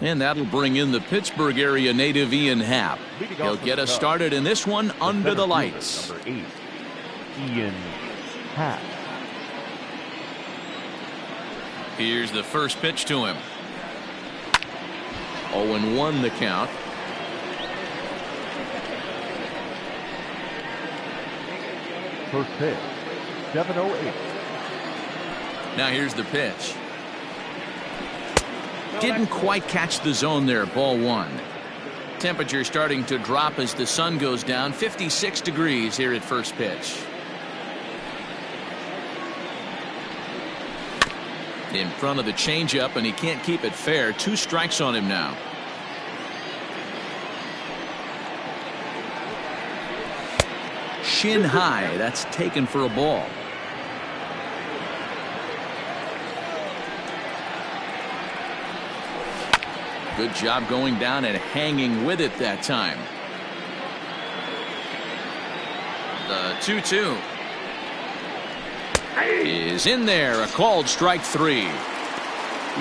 And that'll bring in the Pittsburgh area native Ian Happ. He'll get us started in this one under the lights. Number 8, Ian Happ. Here's the first pitch to him. 0-1 the count. First pitch, 7:08. Now here's the pitch. Didn't quite catch the zone there. Ball 1. Temperature starting to drop as the sun goes down. 56 degrees here at first pitch. In front of the changeup, and he can't keep it fair. 2 strikes on him now. Shin high. That's taken for a ball. Good job going down and hanging with it that time. The 2-2 is in there. A called strike 3.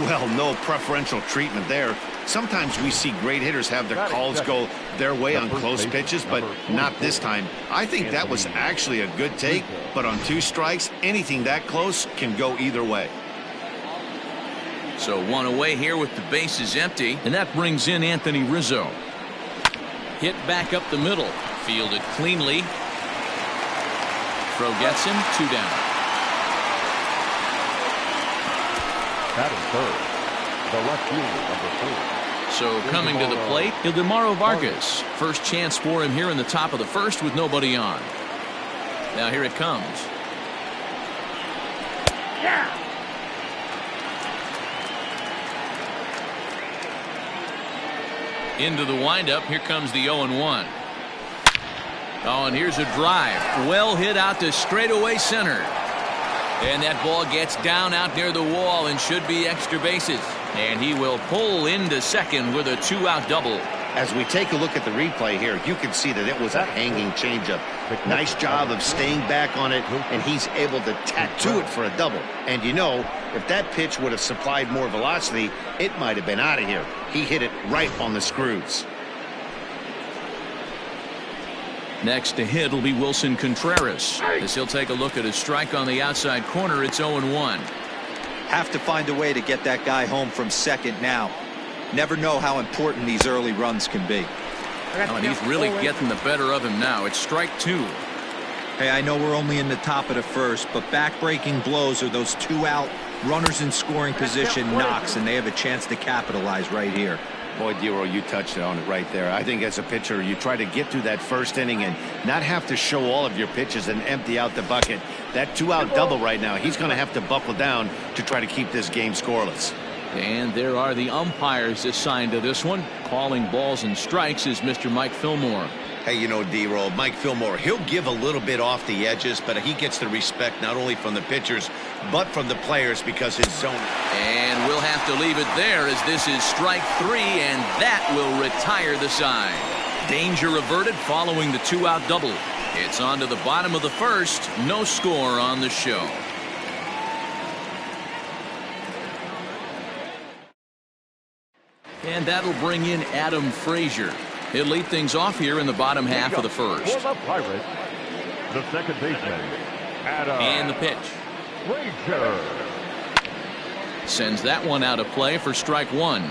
Well, no preferential treatment there. Sometimes we see great hitters have their calls go their way on close pitches, but not this time. I think that was actually a good take, but on 2 strikes, anything that close can go either way. So 1 away here with the bases empty, and that brings in Anthony Rizzo. Hit back up the middle, fielded cleanly. Throw gets him, 2 down. Batting third, the left fielder, number 4. So coming to the plate, Ildemaro Vargas. First chance for him here in the top of the first with nobody on. Now here it comes. Yeah. Into the windup. Here comes the 0-1. Oh, and here's a drive. Well hit out to straightaway center. And that ball gets down out near the wall and should be extra bases. And he will pull into second with a 2-out double. As we take a look at the replay here, you can see that it was a hanging changeup. Nice job of staying back on it, and he's able to tattoo it for a double. And you know, if that pitch would have supplied more velocity, it might have been out of here. He hit it right on the screws. Next to hit will be Wilson Contreras, as he'll take a look at a strike on the outside corner. It's 0-1. Have to find a way to get that guy home from second now. Never know how important these early runs can be. Oh, and he's really getting the better of him now. It's strike 2. Hey, I know we're only in the top of the first, but back-breaking blows are those 2-out runners in scoring position knocks, and they have a chance to capitalize right here. Boy, Dero, you touched on it right there. I think as a pitcher, you try to get through that first inning and not have to show all of your pitches and empty out the bucket. That 2-out double right now, he's going to have to buckle down to try to keep this game scoreless. And there are the umpires assigned to this one. Calling balls and strikes is Mr. Mike Fillmore. Hey, you know, D-Roll, Mike Fillmore, he'll give a little bit off the edges, but he gets the respect not only from the pitchers, but from the players because his zone. And we'll have to leave it there as this is strike 3, and that will retire the side. Danger averted following the 2-out double. It's on to the bottom of the first. No score on the show. And that'll bring in Adam Frazier. He'll lead things off here in the bottom half of the first. For the Pirates, the second baseman, Adam. And the pitch. Frazier. Sends that one out of play for strike 1.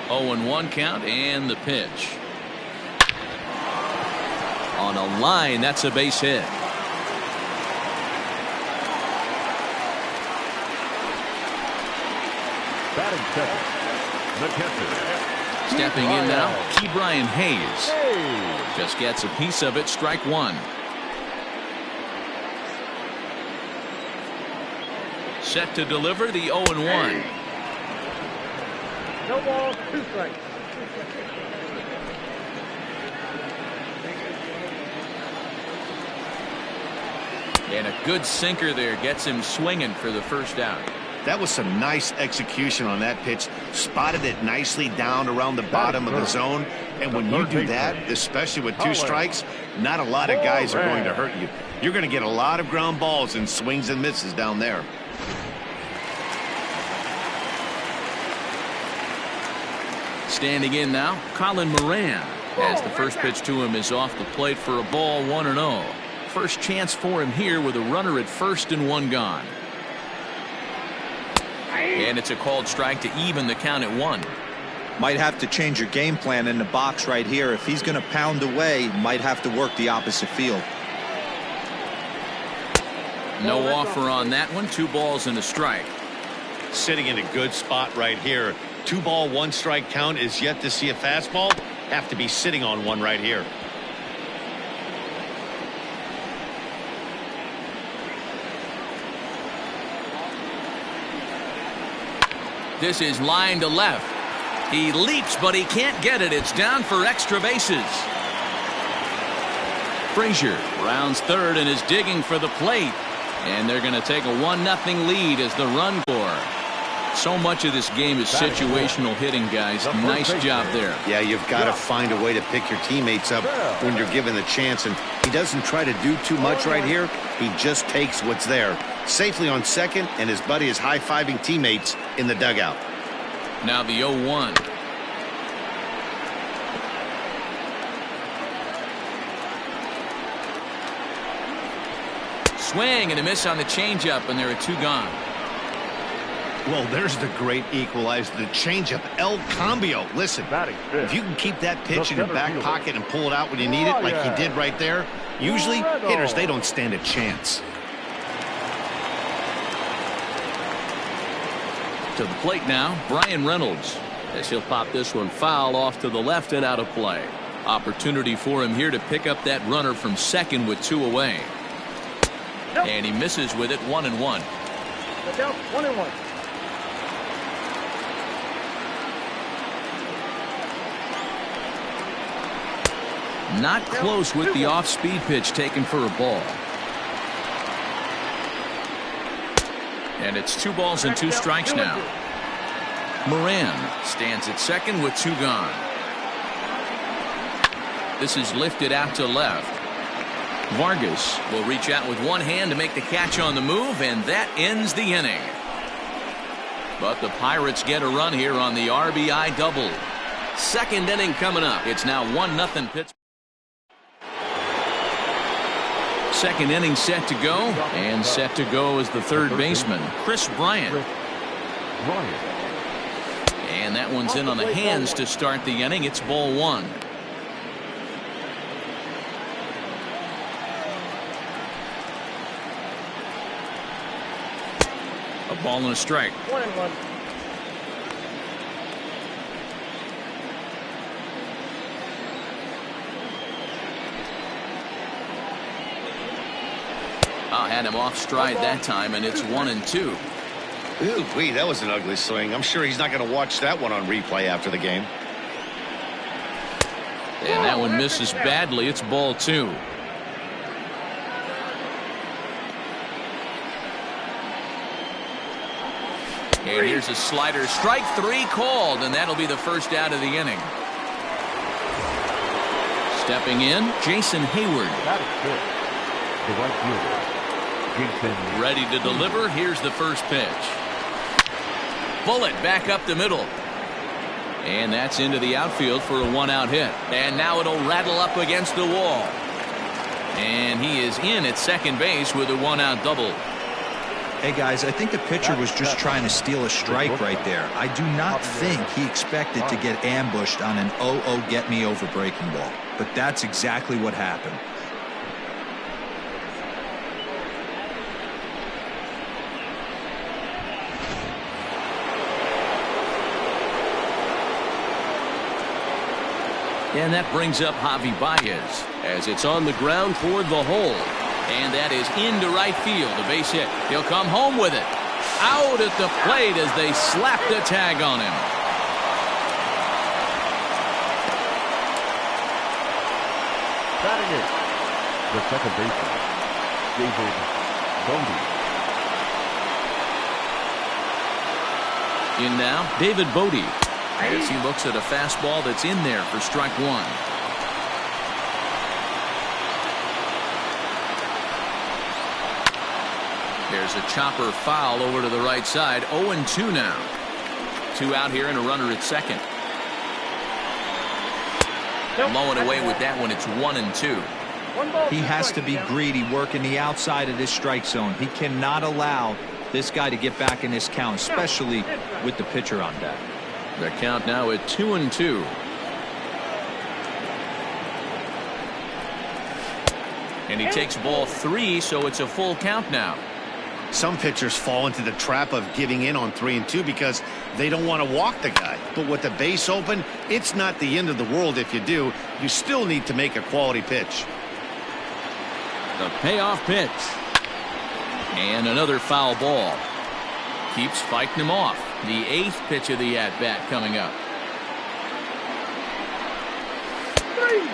Oh, and 1 count, and the pitch. On a line, that's a base hit. Batting second, the catcher. Stepping in now, Ke'Bryan Hayes. Just gets a piece of it, strike 1. Set to deliver the 0-1. No ball, 2 strikes. And a good sinker there gets him swinging for the first out. That was some nice execution on that pitch. Spotted it nicely down around the bottom of the zone. And when you do that, especially with 2 strikes, not a lot of guys are going to hurt you. You're going to get a lot of ground balls and swings and misses down there. Standing in now, Colin Moran, as the first pitch to him is off the plate for a ball, 1-0. First chance for him here with a runner at first and one gone. And it's a called strike to even the count at 1. Might have to change your game plan in the box right here. If he's going to pound away, might have to work the opposite field. No offer on that one. 2 balls and a strike. Sitting in a good spot right here. 2 ball, 1 strike count is yet to see a fastball. Have to be sitting on one right here. This is line to left. He leaps, but he can't get it. It's down for extra bases. Frazier rounds third and is digging for the plate. And they're going to take a 1-0 lead as the run score. So much of this game is situational hitting, guys. Nice job there. Yeah, you've got to find a way to pick your teammates up when you're given the chance. And he doesn't try to do too much right here. He just takes what's there. Safely on second, and his buddy is high-fiving teammates in the dugout. Now the 0-1. Swing and a miss on the changeup, and there are 2 gone. Well, there's the great equalizer, the changeup, El Cambio. Listen, if you can keep that pitch in your back pocket and pull it out when you need it, like he did right there, usually hitters, they don't stand a chance. To the plate now, Brian Reynolds, as he'll pop this one foul off to the left and out of play. Opportunity for him here to pick up that runner from second with 2 away. And he misses with it, 1-1. 1-1. Not close with the off-speed pitch taken for a ball. And it's 2 balls and 2 strikes now. Moran stands at second with 2 gone. This is lifted out to left. Vargas will reach out with one hand to make the catch on the move, and that ends the inning. But the Pirates get a run here on the RBI double. Second inning coming up. It's now 1-0 Pittsburgh. Second inning set to go, and set to go is the third baseman, Chris Bryant. And that one's in on the hands to start the inning. It's ball 1. A ball and a strike. 1-1. Had him off stride that time, and it's 1-2. Ooh, that was an ugly swing. I'm sure he's not going to watch that one on replay after the game. And that one misses badly. It's ball 2. And here's a slider. Strike 3 called, and that'll be the first out of the inning. Stepping in, Jason Hayward. That is good. The right fielder. Ready to deliver. Here's the first pitch. Bullet back up the middle. And that's into the outfield for a 1-out hit. And now it'll rattle up against the wall. And he is in at second base with a 1-out double. Hey guys, I think the pitcher was just trying to steal a strike right there. I do not think he expected to get ambushed on an 0-0 get me over breaking ball. But that's exactly what happened. And that brings up Javi Baez as it's on the ground toward the hole. And that is into right field. A base hit. He'll come home with it. Out at the plate as they slap the tag on him. Batting it, the second baseman, David Bodie. In now, David Bodie. As he looks at a fastball that's in there for strike 1. There's a chopper foul over to the right side. 0-2 now. 2 out here and a runner at second. Mowing away with that one. It's 1-2. He has to be greedy working the outside of this strike zone. He cannot allow this guy to get back in this count, especially with the pitcher on deck. The count now at 2-2. And he takes ball 3, so it's a full count now. Some pitchers fall into the trap of giving in on 3-2 because they don't want to walk the guy. But with the base open, it's not the end of the world if you do. You still need to make a quality pitch. The payoff pitch. And another foul ball. Keeps fighting him off. The 8th pitch of the at-bat coming up.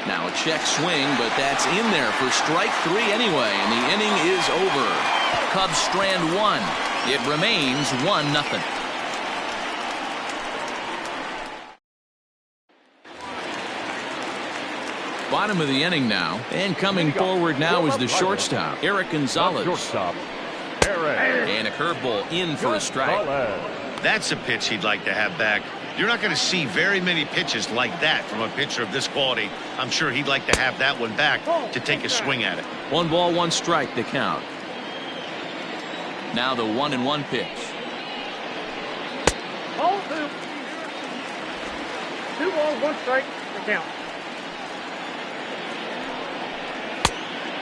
Now a check swing, but that's in there for strike 3 anyway, and the inning is over. Cubs strand 1. It remains 1-0. Bottom of the inning now, and coming forward now is the shortstop, Eric Gonzalez. And a curveball in for a strike. That's a pitch he'd like to have back. You're not going to see very many pitches like that from a pitcher of this quality. I'm sure he'd like to have that one back to take a swing at it. 1 ball, 1 strike, the count. Now the 1-1 pitch. 2 balls, 1 strike, the count.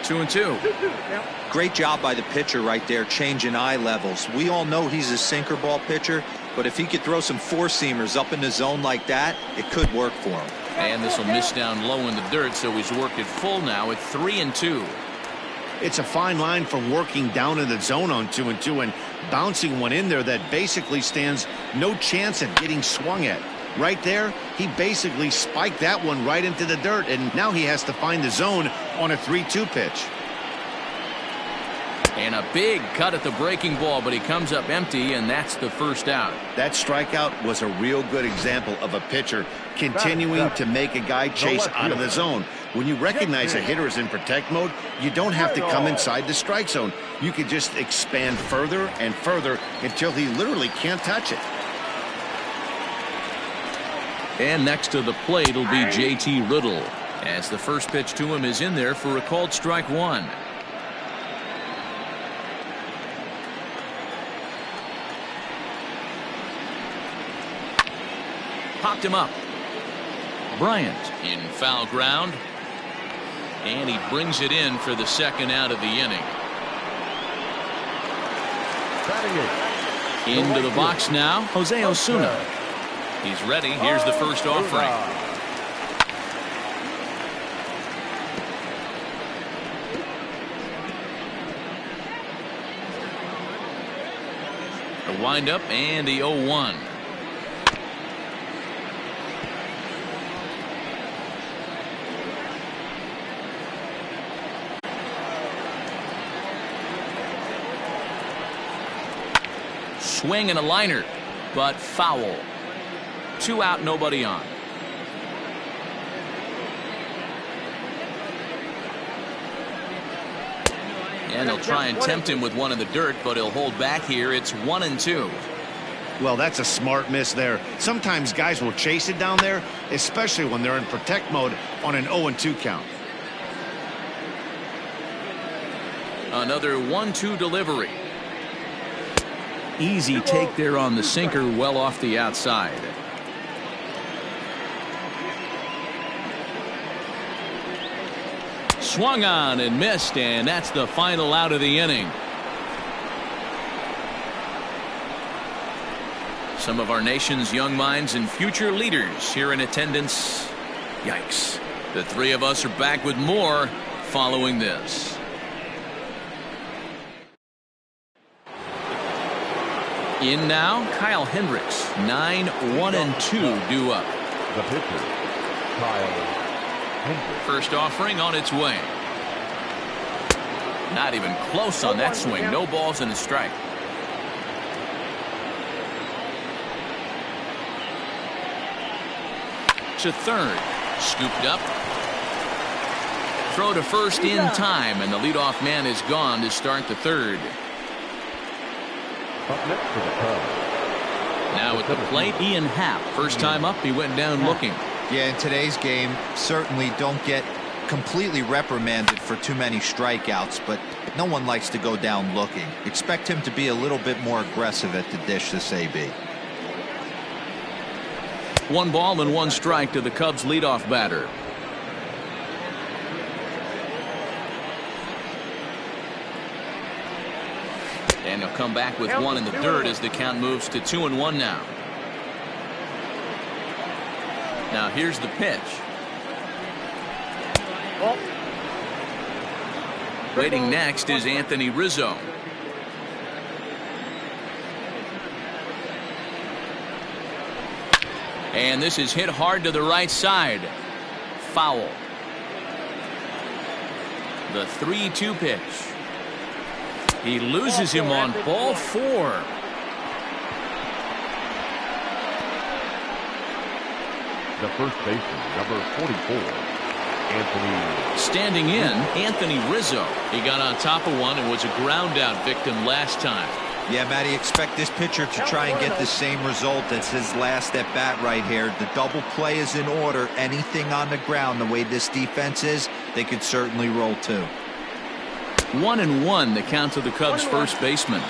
2-2. Great job by the pitcher right there, changing eye levels. We all know he's a sinker ball pitcher, but if he could throw some four-seamers up in the zone like that, it could work for him. And this will miss down low in the dirt, so he's worked it full now at 3-2. It's a fine line from working down in the zone on 2-2 and bouncing one in there that basically stands no chance at getting swung at. Right there, he basically spiked that one right into the dirt, and now he has to find the zone on a 3-2 pitch. And a big cut at the breaking ball, but he comes up empty, and that's the first out. That strikeout was a real good example of a pitcher continuing to make a guy chase out of the zone. When you recognize a hitter is in protect mode, you don't have to come inside the strike zone. You can just expand further and further until he literally can't touch it. And next to the plate will be J.T. Riddle, as the first pitch to him is in there for a called strike 1. Popped him up. Bryant in foul ground, and he brings it in for the second out of the inning. Into the box now, Jose Osuna. He's ready. Here's the first offering. A windup and the 0-1. Swing and a liner, but foul. 2 out, nobody on. And they'll try and tempt him with one in the dirt, but he'll hold back here. It's 1-2. Well, that's a smart miss there. Sometimes guys will chase it down there, especially when they're in protect mode on an 0-2 count. Another 1-2 delivery. Easy take there on the sinker, well off the outside. Swung on and missed, and that's the final out of the inning. Some of our nation's young minds and future leaders here in attendance. Yikes. The three of us are back with more following this. In now, Kyle Hendricks. 9-1-2 due up. The pitcher, Kyle Hendricks. First offering on its way. Not even close on that swing. No balls and a strike. To third. Scooped up. Throw to first in time, and the leadoff man is gone to start the third. Up next for the Cubs. Now at the plate, Ian Happ. First time up, he went down looking. Yeah, in today's game, certainly don't get completely reprimanded for too many strikeouts, but no one likes to go down looking. Expect him to be a little bit more aggressive at the dish this AB. 1 ball and 1 strike to the Cubs leadoff batter. And he'll come back with 1 in the third as the count moves to 2-1 now. Now here's the pitch. Waiting next is Anthony Rizzo. And this is hit hard to the right side. Foul. The 3-2 pitch. He loses him on ball 4. The first baseman, number 44, Anthony. Standing in, Anthony Rizzo. He got on top of one and was a ground out victim last time. Yeah, Matty, expect this pitcher to try and get the same result as his last at bat right here. The double play is in order. Anything on the ground, the way this defense is, they could certainly roll too. 1-1 the count to the Cubs first baseman.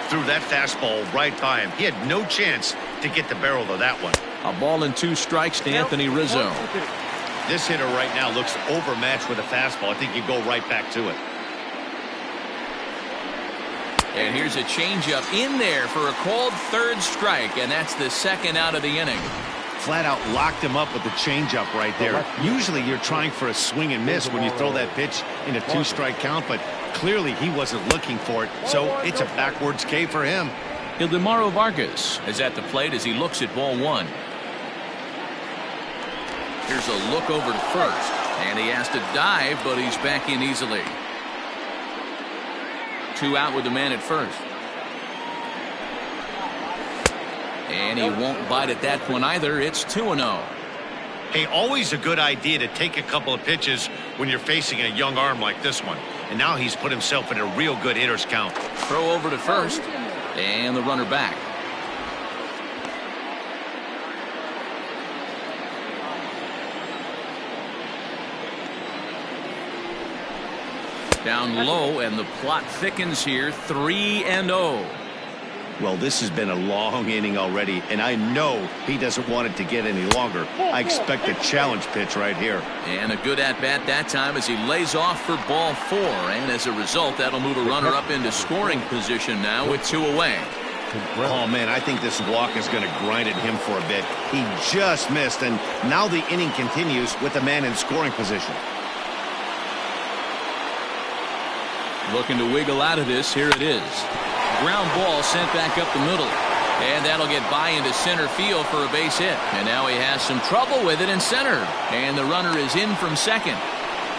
Threw that fastball right by him. He had no chance to get the barrel of that one. A ball and 2 strikes to Anthony Rizzo. This hitter right now looks overmatched with a fastball. I think you go right back to it. And here's a changeup in there for a called 3rd strike, and that's the 2nd out of the inning. Flat out locked him up with the changeup right there. Usually you're trying for a swing and miss when you throw that pitch in a 2-strike count, but clearly he wasn't looking for it, so it's a backwards K for him. Ildemaro Vargas is at the plate as he looks at ball 1. Here's a look over to first, and he has to dive, but he's back in easily. 2 out with the man at first. And he won't bite at that point either. It's 2-0. Hey, always a good idea to take a couple of pitches when you're facing a young arm like this one. And now he's put himself in a real good hitter's count. Throw over to first, and the runner back. Down low, and the plot thickens here. 3-0. Well, this has been a long inning already, and I know he doesn't want it to get any longer. I expect a challenge pitch right here. And a good at-bat that time as he lays off for ball 4. And as a result, that'll move a runner up into scoring position now with 2 away. Oh, man, I think this walk is going to grind at him for a bit. He just missed, and now the inning continues with a man in scoring position. Looking to wiggle out of this. Here it is. Ground ball sent back up the middle. And that'll get by into center field for a base hit. And now he has some trouble with it in center. And the runner is in from second.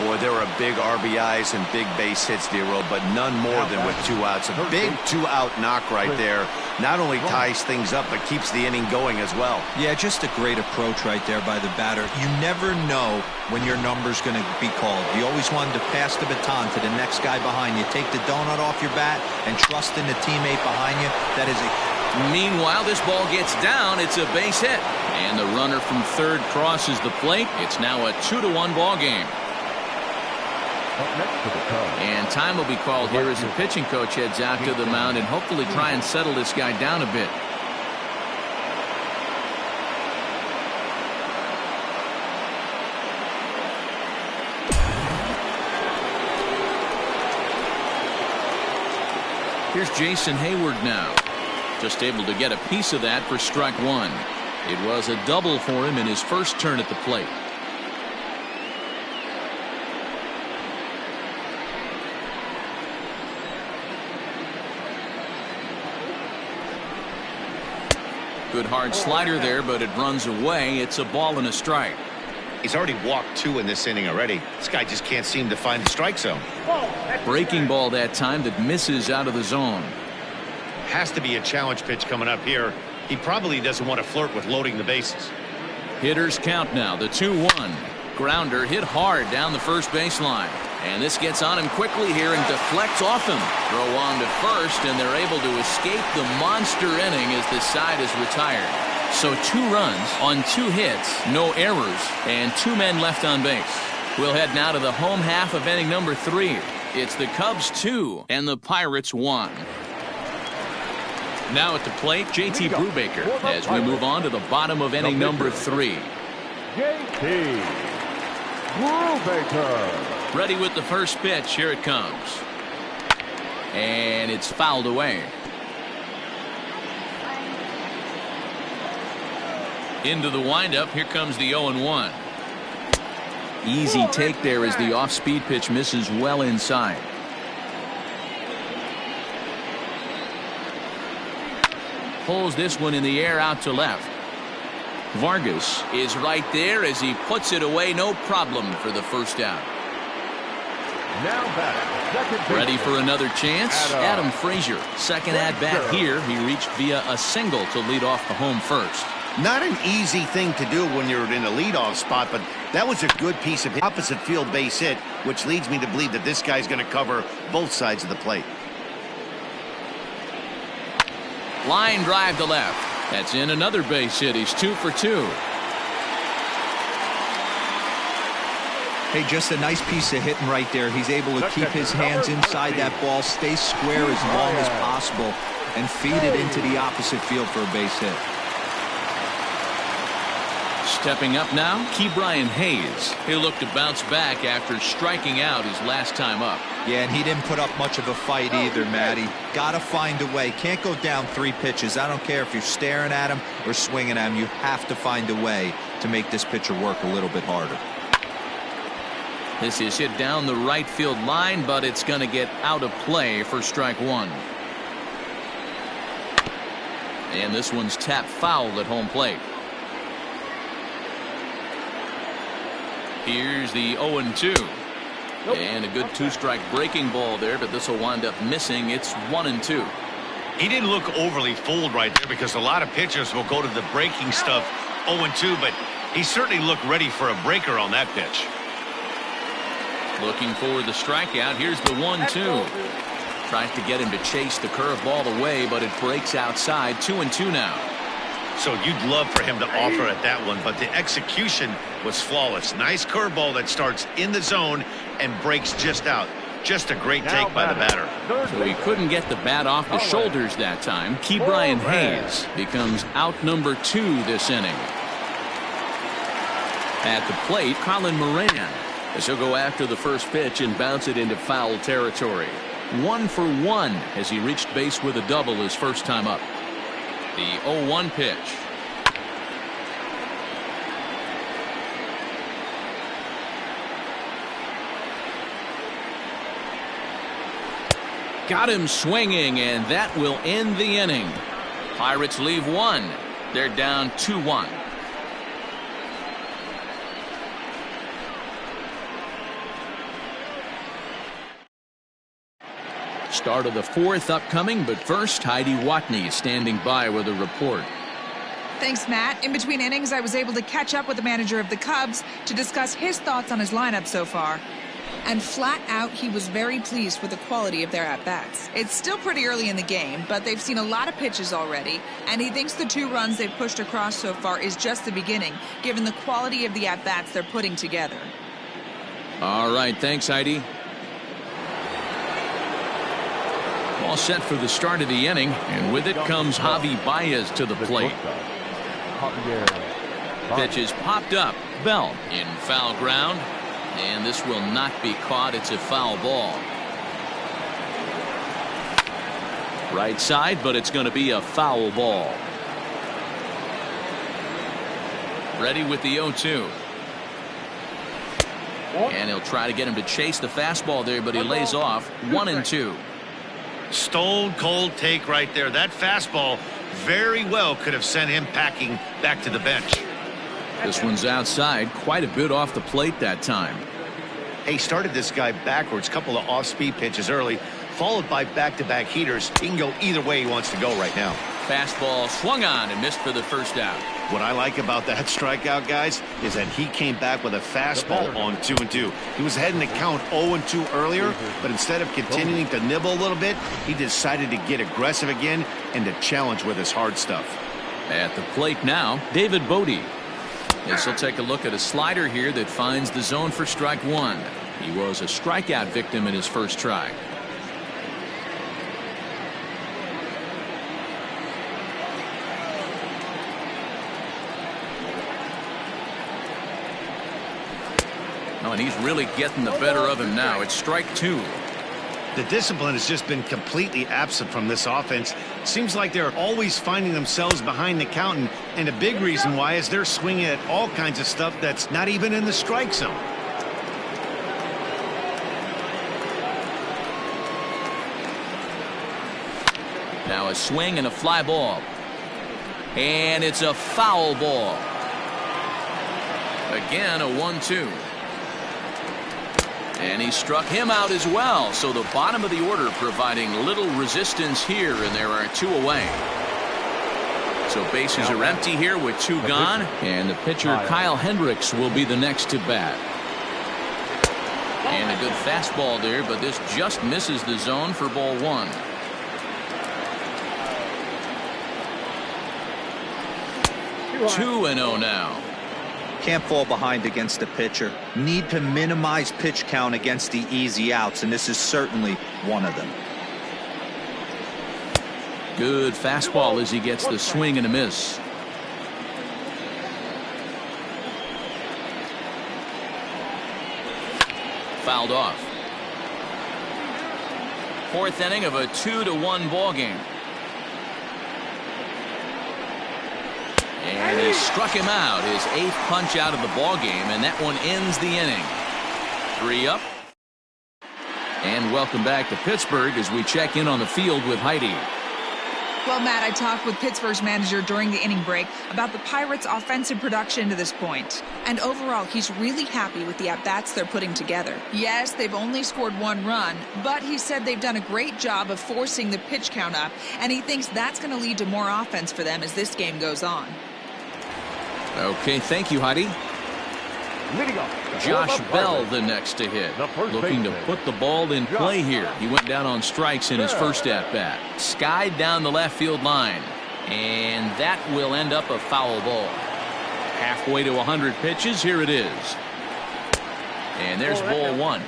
Boy, there are big RBIs and big base hits, Dero, but none more than with 2 outs. A big 2-out knock right there. Not only ties things up, but keeps the inning going as well. Yeah, just a great approach right there by the batter. You never know when your number's going to be called. You always wanted to pass the baton to the next guy behind you. Take the donut off your bat and trust in the teammate behind you. That is a... Meanwhile, this ball gets down. It's a base hit. And the runner from third crosses the plate. It's now a 2-1 ball game. And time will be called here as the pitching coach heads out to the mound and hopefully try and settle this guy down a bit. Here's Jason Hayward now. Just able to get a piece of that for strike 1. It was a double for him in his first turn at the plate. Good hard slider there, but it runs away. It's a ball and a strike. He's already walked 2 in this inning already. This guy just can't seem to find the strike zone. Breaking ball that time that misses out of the zone. Has to be a challenge pitch coming up here. He probably doesn't want to flirt with loading the bases. Hitters count now. The 2-1. Grounder hit hard down the first baseline. And this gets on him quickly here and deflects off him. Throw on to first, and they're able to escape the monster inning as the side is retired. So 2 runs on 2 hits, no errors, and 2 men left on base. We'll head now to the home half of inning number 3. It's the Cubs 2 and the Pirates 1. Now at the plate, JT Brubaker as we move on to the bottom of inning number 3. JT Brubaker. Ready with the first pitch. Here it comes. And it's fouled away. Into the windup. Here comes the 0-1. Easy take there as the off-speed pitch misses well inside. Pulls this one in the air out to left. Vargas is right there as he puts it away. No problem for the first out. Now back. Ready for another chance. Adam Frazier. Second at bat here. He reached via a single to lead off the home first. Not an easy thing to do when you're in a leadoff spot, but that was a good piece of opposite field base hit, which leads me to believe that this guy's going to cover both sides of the plate. Line drive to left. That's in another base hit. He's 2 for 2. Hey, just a nice piece of hitting right there. He's able to keep his hands inside that ball, stay square as long as possible, and feed it into the opposite field for a base hit. Stepping up now, Ke'Bryan Hayes. He'll look to bounce back after striking out his last time up. Yeah, and he didn't put up much of a fight either, Matty. Gotta find a way. Can't go down 3 pitches. I don't care if you're staring at him or swinging at him. You have to find a way to make this pitcher work a little bit harder. This is hit down the right field line, but it's going to get out of play for strike 1. And this one's tapped foul at home plate. Here's the 0-2. Nope. And a good 2-strike breaking ball there, but this will wind up missing. It's 1-2. He didn't look overly fooled right there because a lot of pitchers will go to the breaking stuff 0-2, but he certainly looked ready for a breaker on that pitch. Looking for the strikeout. Here's the 1-2. Tries to get him to chase the curveball away, but it breaks outside. 2-2 now. So you'd love for him to offer at that one, but the execution was flawless. Nice curveball that starts in the zone and breaks just out. Just a great take by the batter. So he couldn't get the bat off the shoulders that time. Ke'Bryan Hayes becomes out number 2 this inning. At the plate, Colin Moran, as he'll go after the first pitch and bounce it into foul territory. 1 for 1 as he reached base with a double his first time up. The 0-1 pitch. Got him swinging, and that will end the inning. Pirates leave 1. They're down 2-1. Start of the 4th upcoming, but first, Heidi Watney is standing by with a report. Thanks, Matt. In between innings, I was able to catch up with the manager of the Cubs to discuss his thoughts on his lineup so far. And flat out, he was very pleased with the quality of their at-bats. It's still pretty early in the game, but they've seen a lot of pitches already, and he thinks the 2 runs they've pushed across so far is just the beginning, given the quality of the at-bats they're putting together. All right, thanks, Heidi. All set for the start of the inning, and with it comes Javi Baez to the plate. Pitch is popped up. Bell in foul ground, and this will not be caught. It's a foul ball. Right side, but it's going to be a foul ball. Ready with the 0-2. And he'll try to get him to chase the fastball there, but he lays off. 1-2. Stone cold take right there. That fastball very well could have sent him packing back to the bench. This one's outside, quite a bit off the plate that time. He started this guy backwards, couple of off-speed pitches early, followed by back-to-back heaters. He can go either way he wants to go right now. Fastball swung on and missed for the first out. What I like about that strikeout, guys, is that he came back with a fastball on 2-2. He was heading to count 0-2 earlier, but instead of continuing to nibble a little bit, he decided to get aggressive again and to challenge with his hard stuff. At the plate now, David Bodie. As he'll take a look at a slider here that finds the zone for strike one. He was a strikeout victim in his first try. Oh, and he's really getting the better of him now. It's strike two. The discipline has just been completely absent from this offense. Seems like they're always finding themselves behind the count, and a big reason why is they're swinging at all kinds of stuff that's not even in the strike zone. Now a swing and a fly ball. And it's a foul ball. Again, a 1-2. And he struck him out as well. So the bottom of the order providing little resistance here, and there are two away. So bases are empty here with two gone, and the pitcher Kyle Hendricks will be the next to bat. And a good fastball there, but this just misses the zone for ball one. 2-0 now. Can't fall behind against the pitcher. Need to minimize pitch count against the easy outs, and this is certainly one of them. Good fastball as he gets the swing and a miss. Fouled off. Fourth inning of a 2-1 ball game. And he struck him out, his eighth punch out of the ball game, and that one ends the inning. 3 up. And welcome back to Pittsburgh as we check in on the field with Heidi. Well, Matt, I talked with Pittsburgh's manager during the inning break about the Pirates' offensive production to this point. And overall, he's really happy with the at-bats they're putting together. Yes, they've only scored 1 run, but he said they've done a great job of forcing the pitch count up, and he thinks that's going to lead to more offense for them as this game goes on. Okay, thank you, Heidi. Josh Bell the next to hit. Looking to put the ball in play here. He went down on strikes in his first at-bat. Skied down the left field line. And that will end up a foul ball. Halfway to 100 pitches. Here it is. And there's ball one.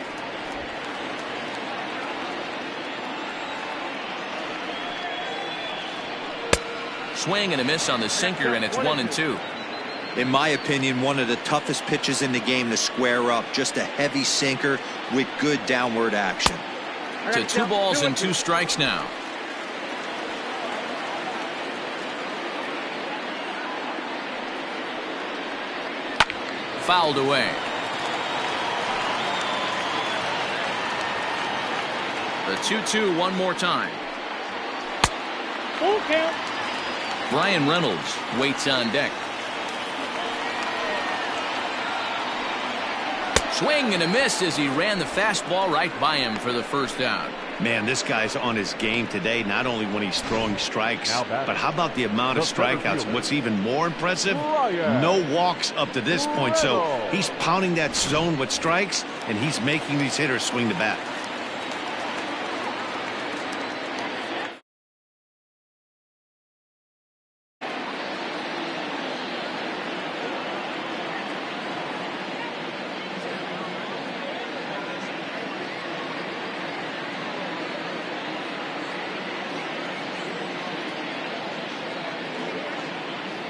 Swing and a miss on the sinker, and it's 1-2. In my opinion, one of the toughest pitches in the game to square up. Just a heavy sinker with good downward action. To 2 balls and 2 strikes now. Fouled away. The 2-2 one more time. Full count. Brian Reynolds waits on deck. Swing and a miss as he ran the fastball right by him for the first out. Man, this guy's on his game today, not only when he's throwing strikes, but how about the amount of strikeouts? What's even more impressive, no walks up to this point. So he's pounding that zone with strikes, and he's making these hitters swing the bat.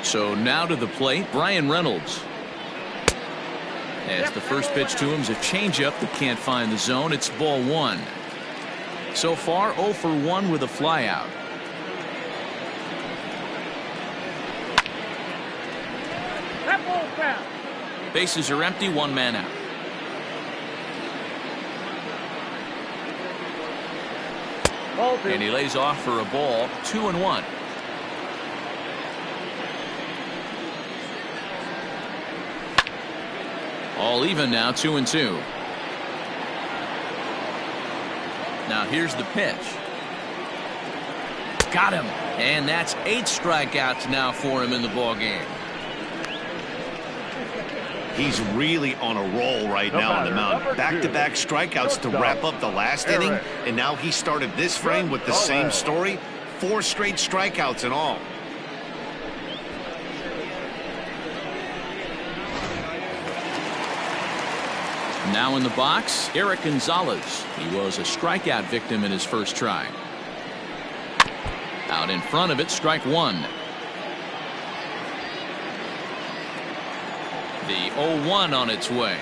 So now to the plate, Brian Reynolds. As the first pitch to him is a changeup that can't find the zone. It's ball one. So far 0 for 1 with a flyout. That ball foul. Bases are empty, 1 man out. And he lays off for a ball, 2-1. All even now, 2-2. Now here's the pitch. Got him. And that's 8 strikeouts now for him in the ball game. He's really on a roll right now on the mound. Back-to-back strikeouts to wrap up the last inning, and now he started this frame with the same story. 4 straight strikeouts in all. Now in the box, Eric Gonzalez. He was a strikeout victim in his first try. Out in front of it, strike 1. The 0-1 on its way.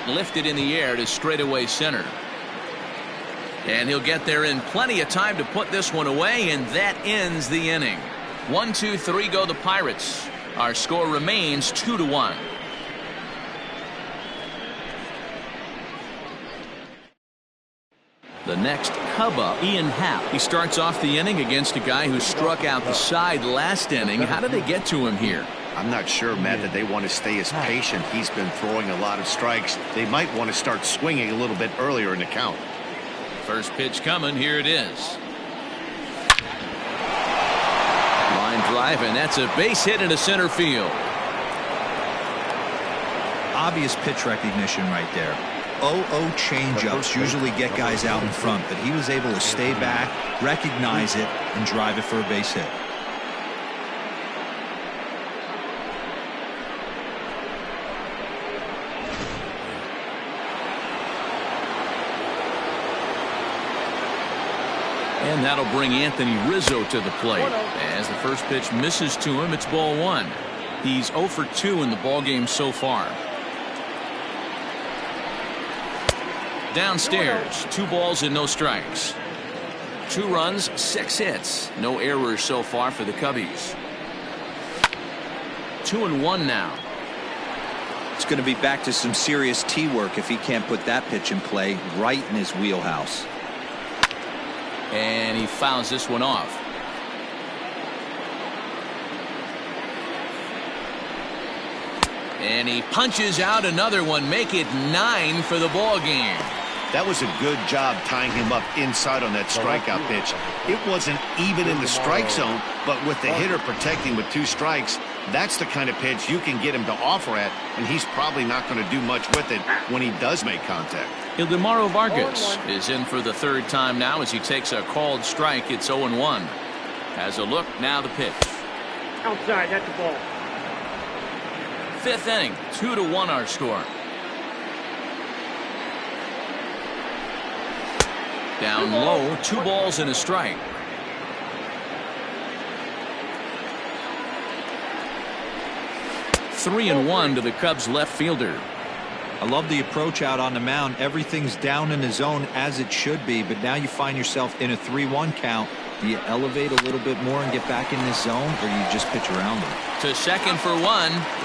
Lifted in the air to straightaway center. And he'll get there in plenty of time to put this one away, and that ends the inning. 1, 2, 3 go the Pirates. Our score remains 2-1. The next Cub up, Ian Happ. He starts off the inning against a guy who struck out the side last inning. How did they get to him here? I'm not sure, Matt, that they want to stay as patient. He's been throwing a lot of strikes. They might want to start swinging a little bit earlier in the count. First pitch coming. Here it is. Line drive, and that's a base hit into center field. Obvious pitch recognition right there. 0-0 changeups usually get guys out in front, but he was able to stay back, recognize it, and drive it for a base hit. And that'll bring Anthony Rizzo to the plate. As the first pitch misses to him, it's ball 1. He's 0 for 2 in the ballgame so far. Downstairs, 2 balls and no strikes. 2 runs, 6 hits. No errors so far for the Cubbies. 2-1 now. It's going to be back to some serious tee work if he can't put that pitch in play right in his wheelhouse. And he fouls this one off. And he punches out another one. Make it 9 for the ball game. That was a good job tying him up inside on that strikeout pitch. It wasn't even in the strike zone, but with the hitter protecting with 2 strikes, that's the kind of pitch you can get him to offer at, and he's probably not going to do much with it when he does make contact. Ildemaro Vargas is in for the 3rd time now as he takes a called strike. It's 0-1. Has a look, now the pitch. Outside, that's the ball. 5th inning, 2-1 our score. Down low, 2 balls and a strike. Three and 1 to the Cubs left fielder. I love the approach out on the mound. Everything's down in the zone as it should be, but now you find yourself in a 3-1 count. Do you elevate a little bit more and get back in this zone, or do you just pitch around them? To second for 1.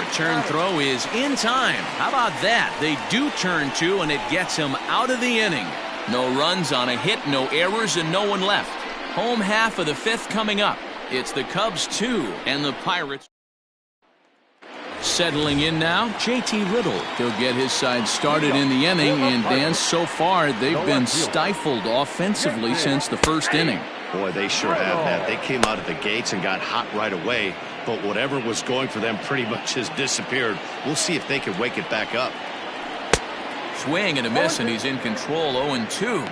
Return throw is in time. How about that? They do turn 2, and it gets him out of the inning. No runs on a hit, no errors, and no one left. Home half of the 5th coming up. It's the Cubs 2 and the Pirates. Settling in now, J.T. Riddle. He'll get his side started in the inning, and Dan, so far they've been stifled offensively since the 1st inning. Boy, they sure have, Matt. They came out of the gates and got hot right away, but whatever was going for them pretty much has disappeared. We'll see if they can wake it back up. Swing and a miss, and he's in control. 0-2.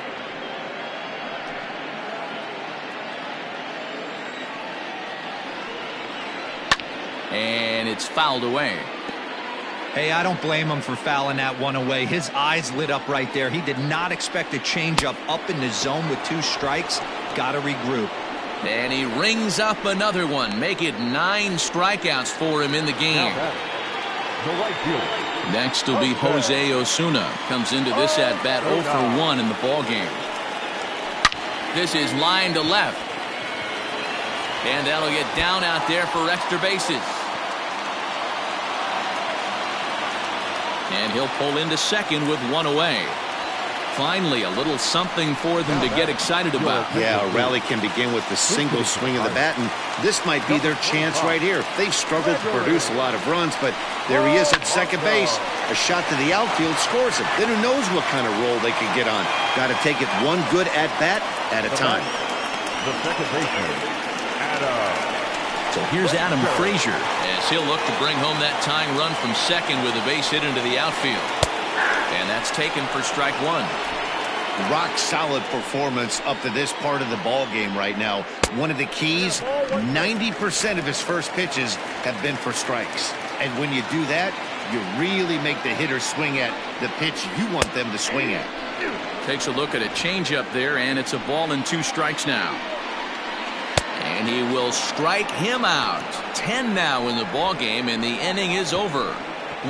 And it's fouled away. Hey, I don't blame him for fouling that one away. His eyes lit up right there. He did not expect a changeup up in the zone with 2 strikes. Got to regroup. And he rings up another one. Make it 9 strikeouts for him in the game. Next will be Jose Osuna. Comes into this at bat 0 for 1 in the ball game. This is line to left. And that'll get down out there for extra bases. And he'll pull into second with 1 away. Finally, a little something for them to get excited about. Yeah, a rally can begin with the single swing of the bat, and this might be their chance right here. They've struggled to produce a lot of runs, but there he is at second base. A shot to the outfield scores him. Then who knows what kind of roll they can get on. Got to take it one good at-bat at a time. the second baseman, Adam. So here's Adam Frazier as he'll look to bring home that tying run from second with a base hit into the outfield. And that's taken for strike one. Rock solid performance up to this part of the ball game right now. One of the keys, 90% of his first pitches have been for strikes. And when you do that, you really make the hitter swing at the pitch you want them to swing at. Takes a look at a changeup there, and it's a ball and 2 strikes now. And he will strike him out. 10 now in the ball game, and the inning is over.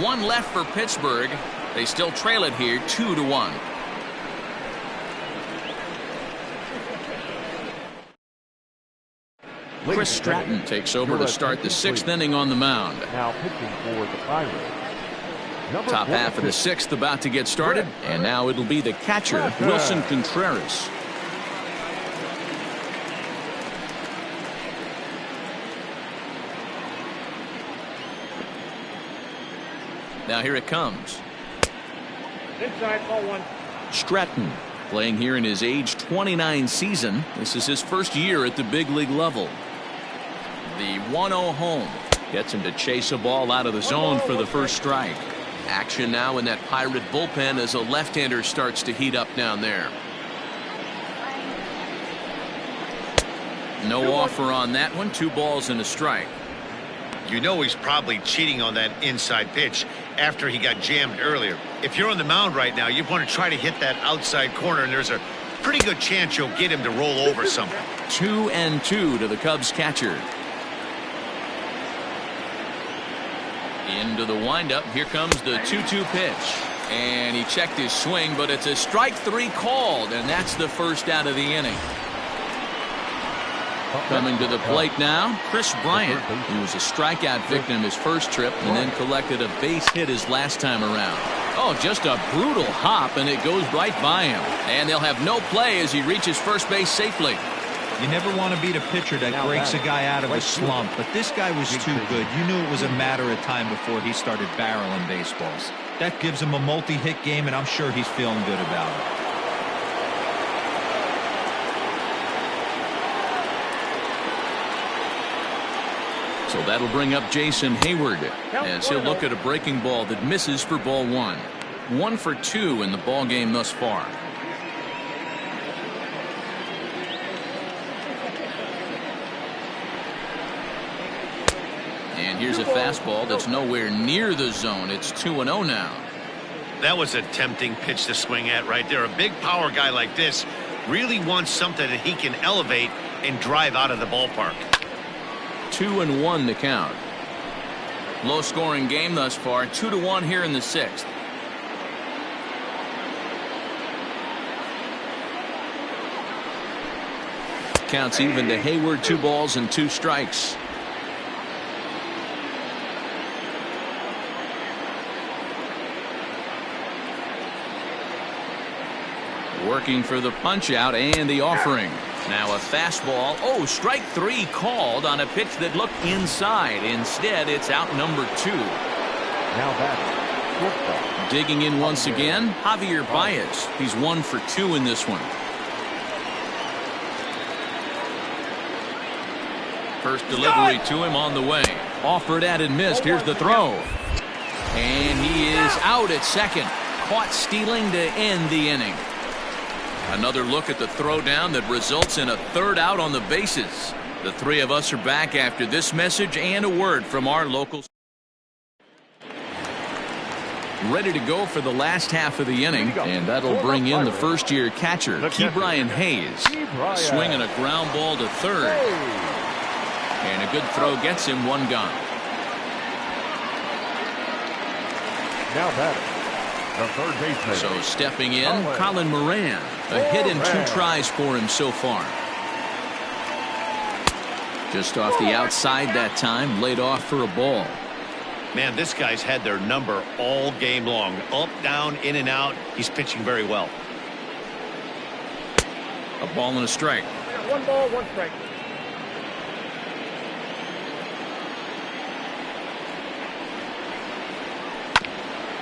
1 left for Pittsburgh. They still trail it here 2-1. Chris Stratton takes over to start the 6th inning on the mound. Now pitching for the Pirates. Top half of the 6th about to get started, and now it'll be the catcher, Wilson Contreras. Now here it comes. Inside, ball 1. Stratton playing here in his age 29 season. This is his first year at the big league level. The 1-0 home gets him to chase a ball out of the zone for the first strike. Action now in that Pirate bullpen as a left-hander starts to heat up down there. No offer on that one. 2 balls and a strike. You know he's probably cheating on that inside pitch after he got jammed earlier. If you're on the mound right now, you want to try to hit that outside corner, and there's a pretty good chance you'll get him to roll over something. 2-2 to the Cubs catcher. Into the windup. Here comes the 2-2 pitch. And he checked his swing, but it's a strike 3 called, and that's the first out of the inning. Coming to the plate now, Chris Bryant, who was a strikeout victim his first trip and then collected a base hit his last time around. Oh, just a brutal hop, and it goes right by him. And they'll have no play as he reaches first base safely. You never want to beat a pitcher that breaks a guy out of a slump, but this guy was too good. You knew it was a matter of time before he started barreling baseballs. That gives him a multi-hit game, and I'm sure he's feeling good about it. So that'll bring up Jason Hayward as he'll look at a breaking ball that misses for ball 1. 1 for 2 in the ball game thus far. And here's a fastball that's nowhere near the zone. It's 2-0 now. That was a tempting pitch to swing at right there. A big power guy like this really wants something that he can elevate and drive out of the ballpark. 2-1 the count. Low scoring game thus far. 2-1 here in the 6th. Counts even to Hayward. 2 balls and 2 strikes. Working for the punch out and the offering. Now a fastball. Oh, strike 3 called on a pitch that looked inside. Instead, it's out number 2. Now batting. Digging in once again, Javier Baez. He's 1 for 2 in this one. First delivery to him on the way. Offered at and missed. Here's the throw. And he is out at second. Caught stealing to end the inning. Another look at the throwdown that results in a 3rd out on the bases. The 3 of us are back after this message and a word from our local. Ready to go for the last half of the inning, and that'll bring in the first-year catcher, Ke'Bryan Hayes. Swinging a ground ball to 3rd. And a good throw gets him 1 gone. Now batting. The third baseman. So stepping in, Colin Moran. A hit in 2 tries for him so far. Just off the outside that time, laid off for a ball. Man, this guy's had their number all game long. Up, down, in and out. He's pitching very well. A ball and a strike. 1 ball, 1 strike.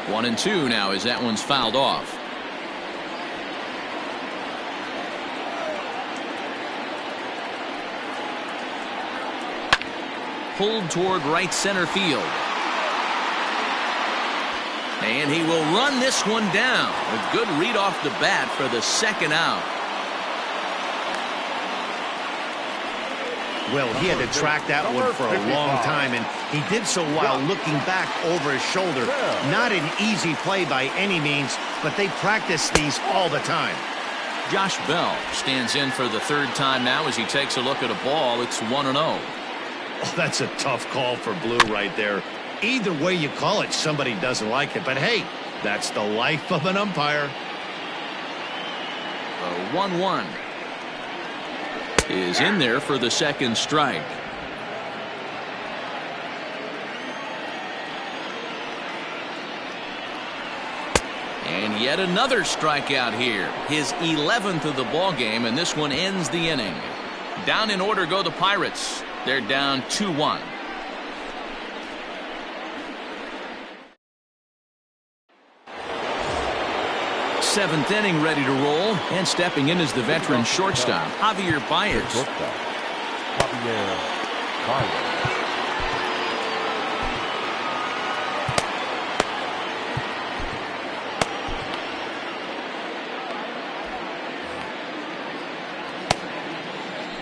One and 2 now as that one's fouled off. pulled toward right center field. And he will run this one down. A good read off the bat for the second out. Well, he had to track that one for a long time, and he did so while looking back over his shoulder. Not an easy play by any means, but they practice these all the time. Josh Bell stands in for the third time now as he takes a look at a ball. It's 1-0. Oh, that's a tough call for Blue right there. Either way you call it, somebody doesn't like it. But hey, that's the life of an umpire. The 1-1 is in there for the second strike. And yet another strikeout here. His 11th of the ball game, and this one ends the inning. Down in order go the Pirates. They're down 2-1. Seventh inning ready to roll, and stepping in is the veteran shortstop Javier Baez.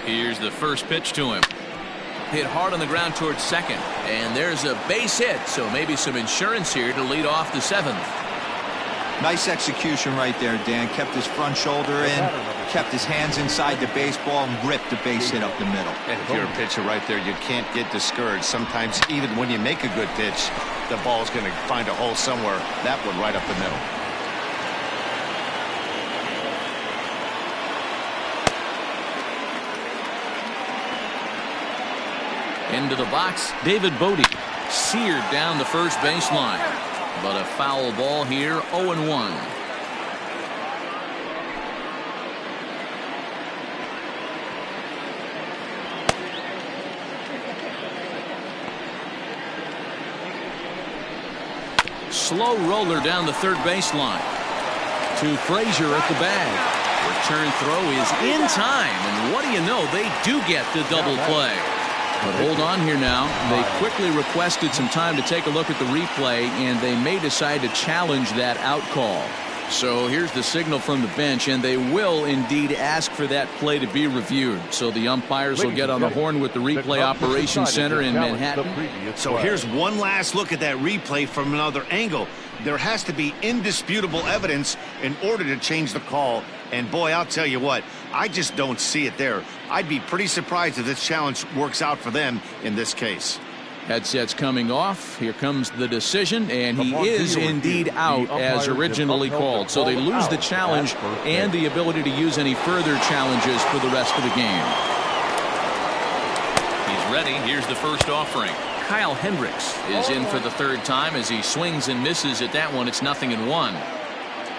Here's the first pitch to him. Hit hard on the ground towards second, and there's a base hit, so maybe some insurance here to lead off the seventh. Nice execution right there, Dan. Kept his front shoulder in, kept his hands inside the baseball, and ripped the base hit up the middle. And if you're a pitcher right there, you can't get discouraged. Sometimes even when you make a good pitch, the ball's going to find a hole somewhere. That one right up the middle. Into the box, David Bodie seared down the first baseline. But a foul ball here, 0-1. Slow roller down the third baseline. To Frazier at the bag. Return throw is in time, and what do you know, they do get the double play. But hold on here now. They quickly requested some time to take a look at the replay, and they may decide to challenge that out call. So here's the signal from the bench, and they will indeed ask for that play to be reviewed. So the umpires will get on the horn with the replay operations center in Manhattan. So here's one last look at that replay from another angle. There has to be indisputable evidence in order to change the call. And boy, I'll tell you what, I just don't see it there. I'd be pretty surprised if this challenge works out for them in this case. Headsets coming off. Here comes the decision, and he is indeed out as originally called. So they lose the challenge and the ability to use any further challenges for the rest of the game. He's ready. Here's the first offering. Kyle Hendricks is in for the third time as he swings and misses at that one. It's 0-1.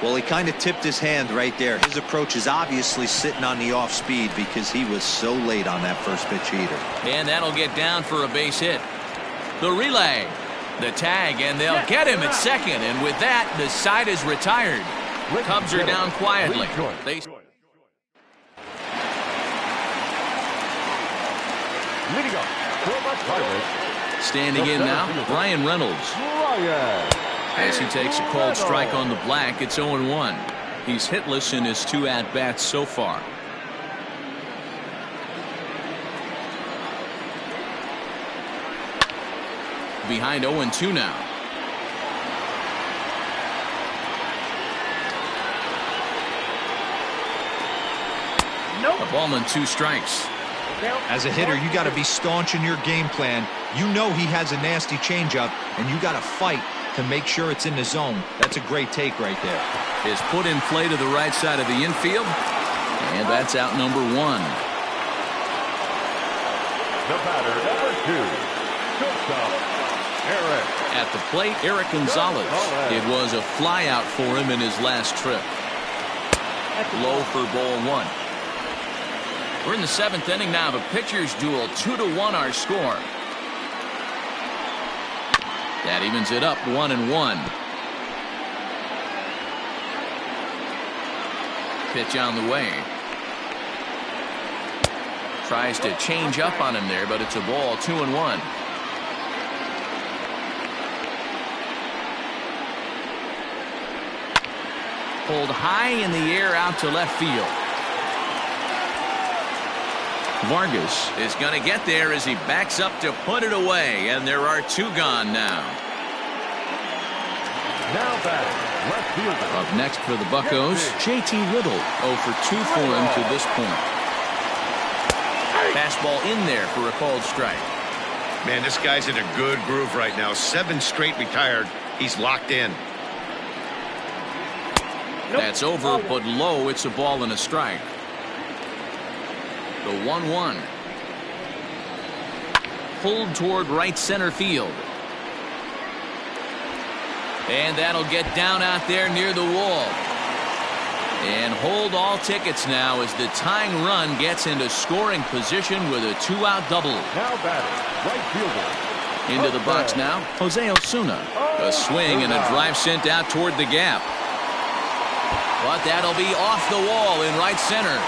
Well, he kind of tipped his hand right there. His approach is obviously sitting on the off speed because he was so late on that first pitch heater. And that'll get down for a base hit. The relay, the tag, and they'll get him at second. And with that, the side is retired. Cubs are down quietly. Standing in now, Brian Reynolds. As he takes a called strike on the black, it's 0-1. He's hitless in his 2 at-bats so far. Behind 0-2 now. A ball and 2 strikes. As a hitter, you got to be staunch in your game plan. You know he has a nasty changeup, and you got to fight to make sure it's in the zone. That's a great take right there. Is put in play to the right side of the infield, and that's out number 1. The batter, number 2, shortstop, Eric. At the plate, Eric Gonzalez. It was a flyout for him in his last trip. Low for ball 1. We're in the 7th inning now of a pitcher's duel. 2-1 our score. That evens it up 1-1. Pitch on the way. Tries to change up on him there, but it's a ball. 2-1. Pulled high in the air out to left field. Vargas is going to get there as he backs up to put it away, and there are 2 gone now. Now batting, left fielder. Up next for the Buccos, J.T. Riddle, 0 for 2 for him to this point. Fastball in there for a called strike. Man, this guy's in a good groove right now. 7 straight retired. He's locked in. That's over, but low. It's a ball and a strike. The 1-1. Pulled toward right center field. And that'll get down out there near the wall. And hold all tickets now as the tying run gets into scoring position with a 2-out double. Now batting, right fielder. Into the box now, Jose Osuna. A swing and a drive sent out toward the gap. But that'll be off the wall in right center.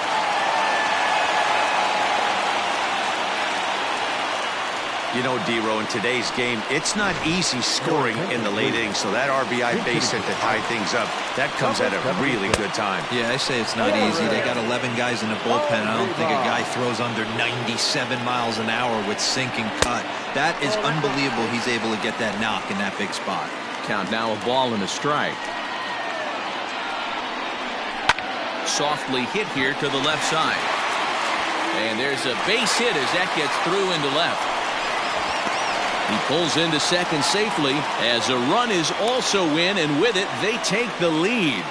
You know, D-Row, in today's game, it's not easy scoring in the late innings, so that RBI base hit to tie things up, that comes at a really good time. Yeah, I say it's not easy. They got 11 guys in the bullpen. I don't think a guy throws under 97 miles an hour with sink and cut. That is unbelievable he's able to get that knock in that big spot. Count now, a ball and a strike. Softly hit here to the left side. And there's a base hit as that gets through into left. He pulls into second safely as a run is also in, and with it they take the lead.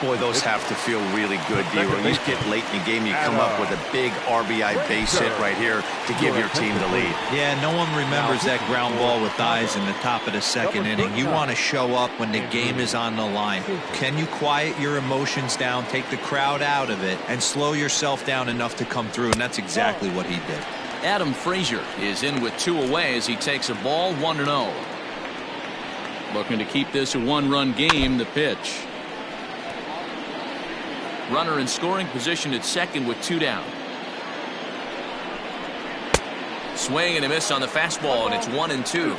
Boy, those have to feel really good, D. When you get late in the game, you come up with a big RBI base hit right here to give your team the lead. Yeah, no one remembers that ground ball with eyes in the top of the second inning. You want to show up when the game is on the line. Can you quiet your emotions down, take the crowd out of it, and slow yourself down enough to come through? And that's exactly what he did. Adam Frazier is in with 2 away as he takes a ball, 1-0. Looking to keep this a 1-run game. The pitch. Runner in scoring position at second with 2 down. Swing and a miss on the fastball, and it's 1-2.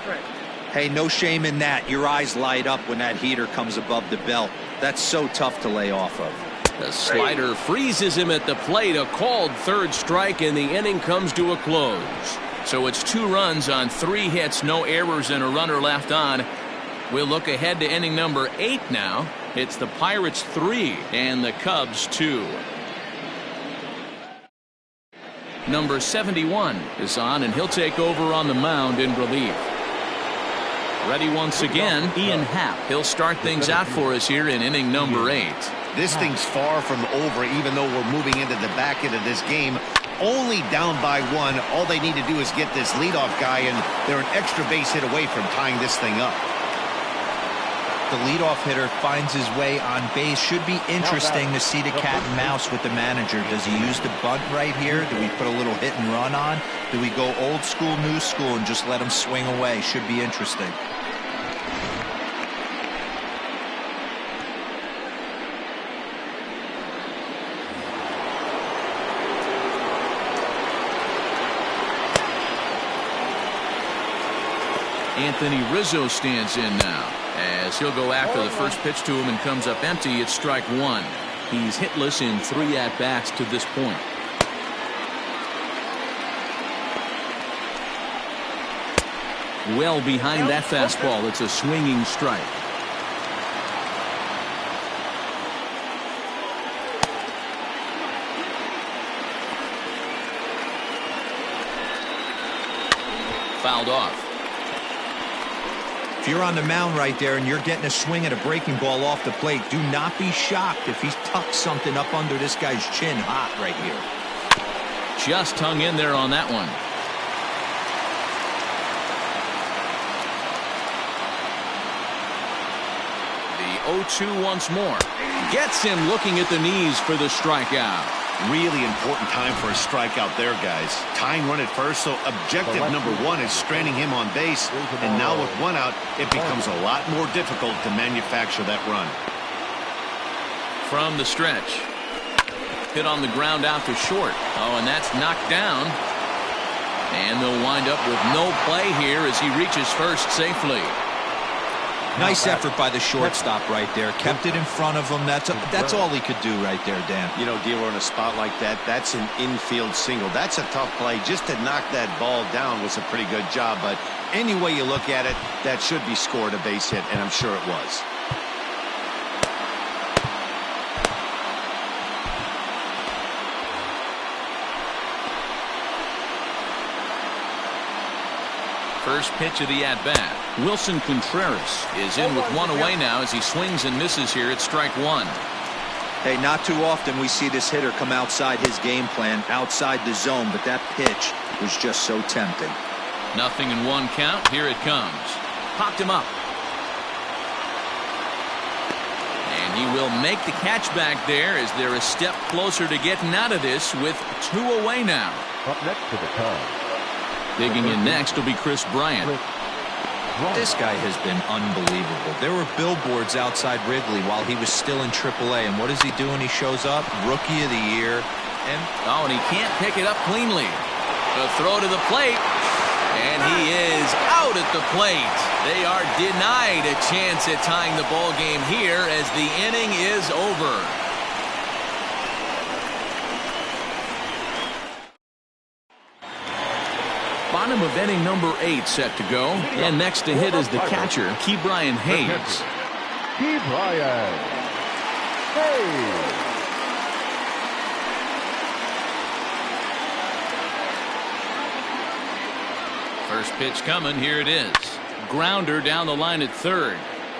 Hey, no shame in that. Your eyes light up when that heater comes above the belt. That's so tough to lay off of. The slider freezes him at the plate. A called third strike, and the inning comes to a close. So it's 2 runs on 3 hits, no errors, and a runner left on. We'll look ahead to inning number 8 now. It's the Pirates 3 and the Cubs 2. Number 71 is on, and he'll take over on the mound in relief. Ready once again, Ian Happ. He'll start things out for us here in inning number 8. This thing's far from over, even though we're moving into the back end of this game. Only down by 1. All they need to do is get this leadoff guy, and they're an extra base hit away from tying this thing up. The leadoff hitter finds his way on base. Should be interesting to see the cat and mouse with the manager. Does he use the bunt right here? Do we put a little hit and run on? Do we go old school, new school, and just let him swing away? Should be interesting. Anthony Rizzo stands in now as he'll go after the first pitch to him and comes up empty. It's strike 1. He's hitless in 3 at-bats to this point. Well behind that fastball. It's a swinging strike. Fouled off. If you're on the mound right there and you're getting a swing at a breaking ball off the plate, do not be shocked if he's tucked something up under this guy's chin hot right here. Just hung in there on that one. The 0-2 once more. Gets him looking at the knees for the strikeout. Really important time for a strikeout there, guys. Tying run at first, so objective number 1 is stranding him on base. And now with 1 out, it becomes a lot more difficult to manufacture that run. From the stretch. Hit on the ground out to short. Oh, and that's knocked down. And they'll wind up with no play here as he reaches first safely. Nice effort by the shortstop right there. Kept it in front of him. That's all he could do right there, Dan. You know, dealer in a spot like that, that's an infield single. That's a tough play. Just to knock that ball down was a pretty good job. But any way you look at it, that should be scored a base hit, and I'm sure it was. First pitch of the at-bat. Wilson Contreras is in with one away now as he swings and misses here at strike one. Hey, not too often we see this hitter come outside his game plan, outside the zone, but that pitch was just so tempting. Nothing in one count. Here it comes. Popped him up. And he will make the catch back there as they're a step closer to getting out of this with two away now. Up next to the Cubs. Digging in next will be Chris Bryant. This guy has been unbelievable. There were billboards outside Wrigley while he was still in AAA, and what does he do when he shows up? Rookie of the year. And he can't pick it up cleanly. The throw to the plate, and he is out at the plate. They are denied a chance at tying the ball game here as the inning is over. Bottom of inning number 8 set to go. And next to hit is the catcher, Ke'Bryan Hayes. Ke'Bryan Hayes. First pitch coming. Here it is. Grounder down the line at third.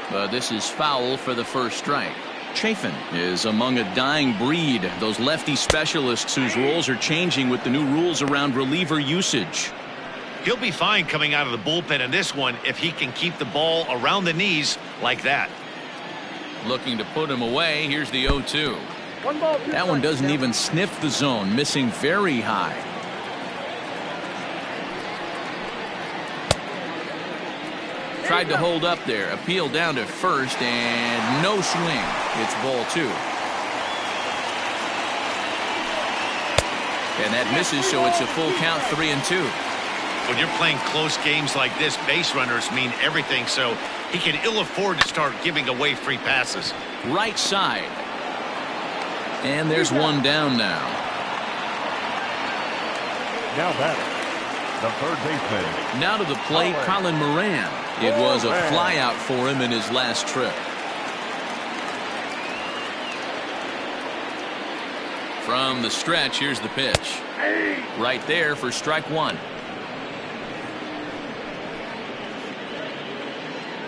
But this is foul for the first strike. Chafin is among a dying breed. Those lefty specialists whose roles are changing with the new rules around reliever usage. He'll be fine coming out of the bullpen in this one if he can keep the ball around the knees like that. Looking to put him away. Here's the 0-2. That one doesn't even sniff the zone, missing very high. Tried to hold up there. Appeal down to first and no swing. It's ball 2. And that misses, so it's a full count, 3-2. When you're playing close games like this, base runners mean everything, so he can ill afford to start giving away free passes. Right side. And there's one down now. Now batting, the third baseman. Now to the plate, Colin Moran. It was a flyout for him in his last trip. From the stretch, here's the pitch. Right there for strike one.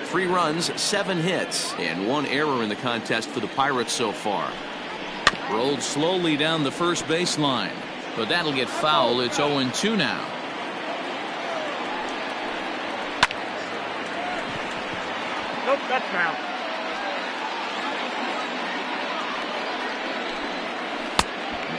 3 runs, 7 hits, and 1 error in the contest for the Pirates so far. Rolled slowly down the first baseline, but that'll get foul. It's 0-2 now. Nope, that's foul.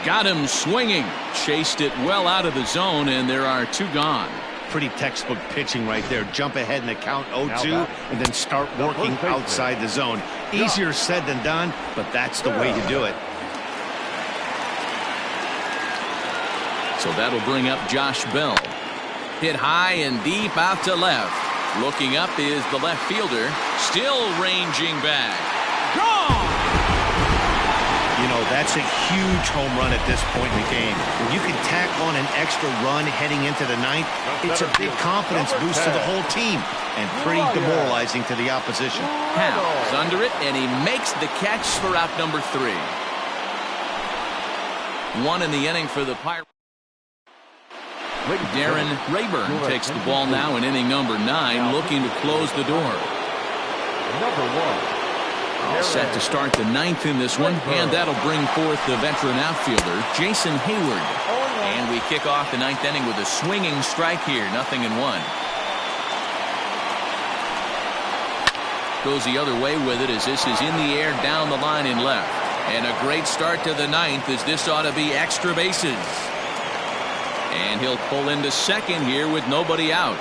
Got him swinging. Chased it well out of the zone, and there are 2 gone. Pretty textbook pitching right there. Jump ahead in the count 0-2 and then start working outside the zone. Easier said than done, but that's the way to do it. So that'll bring up Josh Bell. Hit high and deep out to left. Looking up is the left fielder. Still ranging back. Gone! You know, that's a huge home run at this point in the game. When you can tack on an extra run heading into the 9th, it's a big confidence boost to the whole team and pretty demoralizing to the opposition. Howell's under it, and he makes the catch for out number 3. 1 in the inning for the Pirates. Darren Rayburn takes the ball now in inning number 9, looking to close the door. Number 1. All set to start the 9th in this one, and that'll bring forth the veteran outfielder, Jason Hayward. And we kick off the 9th inning with a swinging strike here, 0-1. Goes the other way with it as this is in the air down the line in left. And a great start to the 9th as this ought to be extra bases. And he'll pull into second here with nobody out.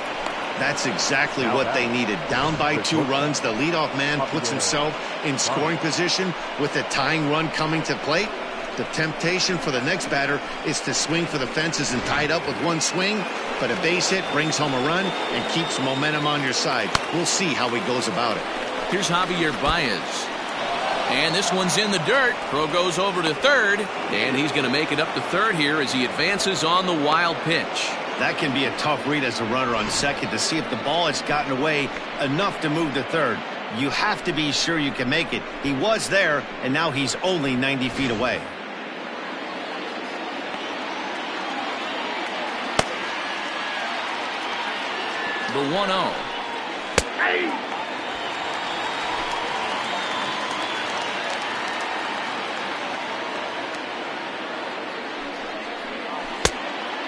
That's exactly what they needed. Down by 2 runs, the leadoff man puts himself in scoring position with the tying run coming to plate. The temptation for the next batter is to swing for the fences and tie it up with 1 swing, but a base hit brings home a run and keeps momentum on your side. We'll see how he goes about it. Here's Javier Baez. And this one's in the dirt. Throw goes over to third, and he's going to make it up to third here as he advances on the wild pitch. That can be a tough read as a runner on second to see if the ball has gotten away enough to move to third. You have to be sure you can make it. He was there, and now he's only 90 feet away. The 1-0. Hey!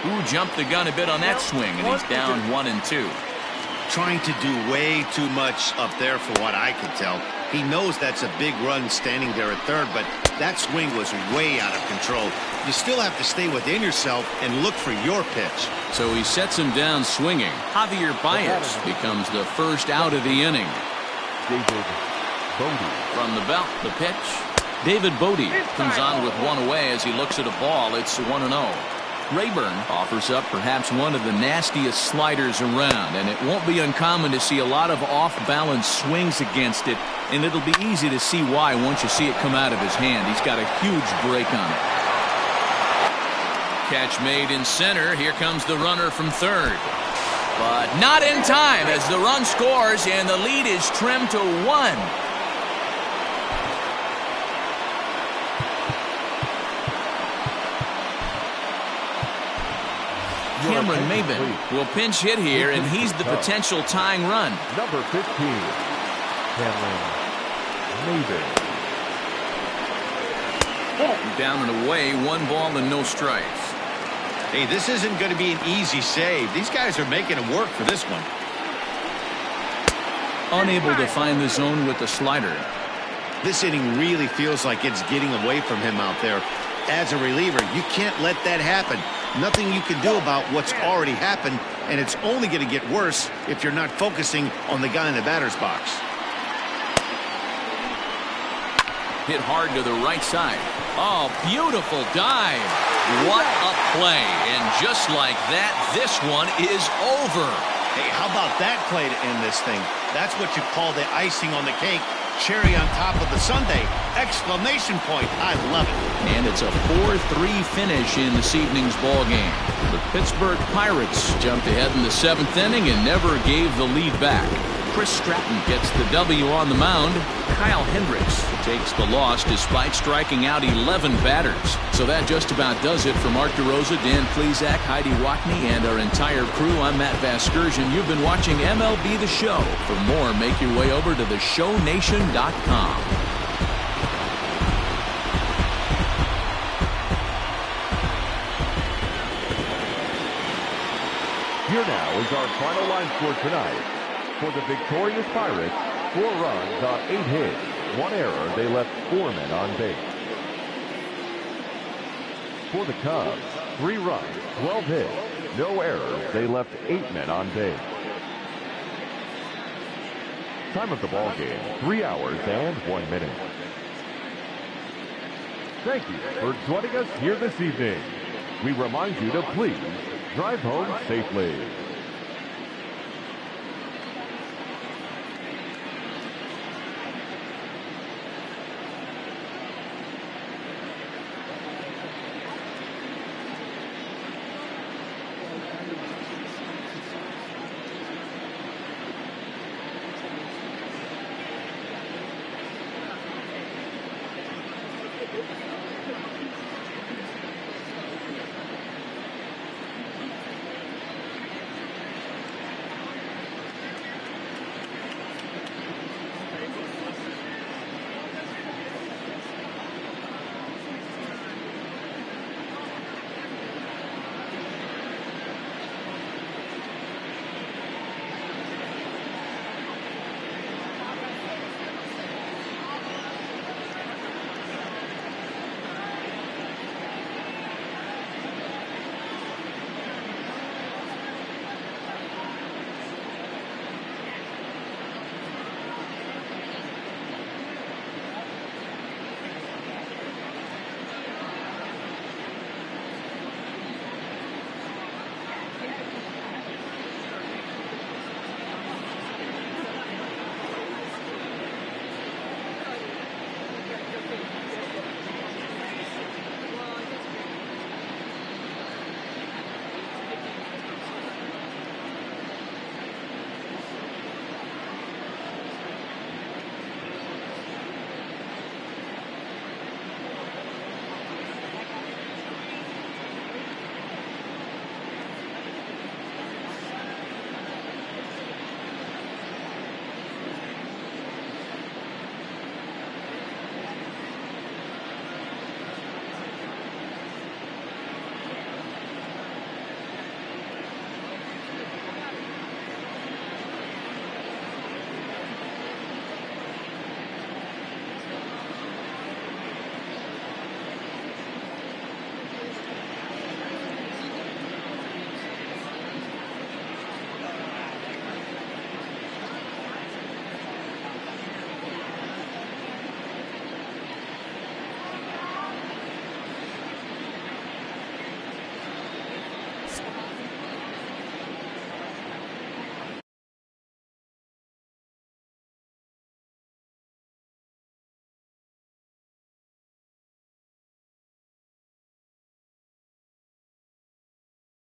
Who jumped the gun a bit on that swing, and he's down 1-2. Trying to do way too much up there for what I can tell. He knows that's a big run standing there at third, but that swing was way out of control. You still have to stay within yourself and look for your pitch. So he sets him down swinging. Javier Baez becomes the first out of the inning. David Bodie. From the belt, the pitch. David Bodie comes on with one away as he looks at a ball. It's 1-0. Rayburn offers up perhaps one of the nastiest sliders around, and it won't be uncommon to see a lot of off-balance swings against it, and it'll be easy to see why once you see it come out of his hand. He's got a huge break on it. Catch made in center. Here comes the runner from third. But not in time as the run scores, and the lead is trimmed to 1. Cameron Maben will pinch hit here, and he's the potential tying run. Number 15, Cameron Maben. Down and away, 1 ball and no strikes. Hey, this isn't going to be an easy save. These guys are making him work for this one. Unable to find the zone with the slider. This inning really feels like it's getting away from him out there. As a reliever, you can't let that happen. Nothing you can do about what's already happened, and it's only going to get worse if you're not focusing on the guy in the batter's box. Hit hard to the right side. Oh, beautiful dive. What a play. And just like that, this one is over. Hey, how about that play to end this thing? That's what you call the icing on the cake. Cherry on top of the sundae. Exclamation point. I love it. And it's a 4-3 finish in this evening's ball game. The Pittsburgh Pirates jumped ahead in the 7th inning and never gave the lead back. Chris Stratton gets the W on the mound. Kyle Hendricks takes the loss despite striking out 11 batters. So that just about does it for Mark DeRosa, Dan Plesac, Heidi Wackney, and our entire crew. I'm Matt Vasgersian. You've been watching MLB The Show. For more, make your way over to theshownation.com. Here now is our final line score tonight. For the victorious Pirates, 4 runs on 8 hits, 1 error. They left 4 men on base. For the Cubs, 3 runs, 12 hits, no errors. They left 8 men on base. Time of the ball game, 3 hours and 1 minute. Thank you for joining us here this evening. We remind you to please drive home safely.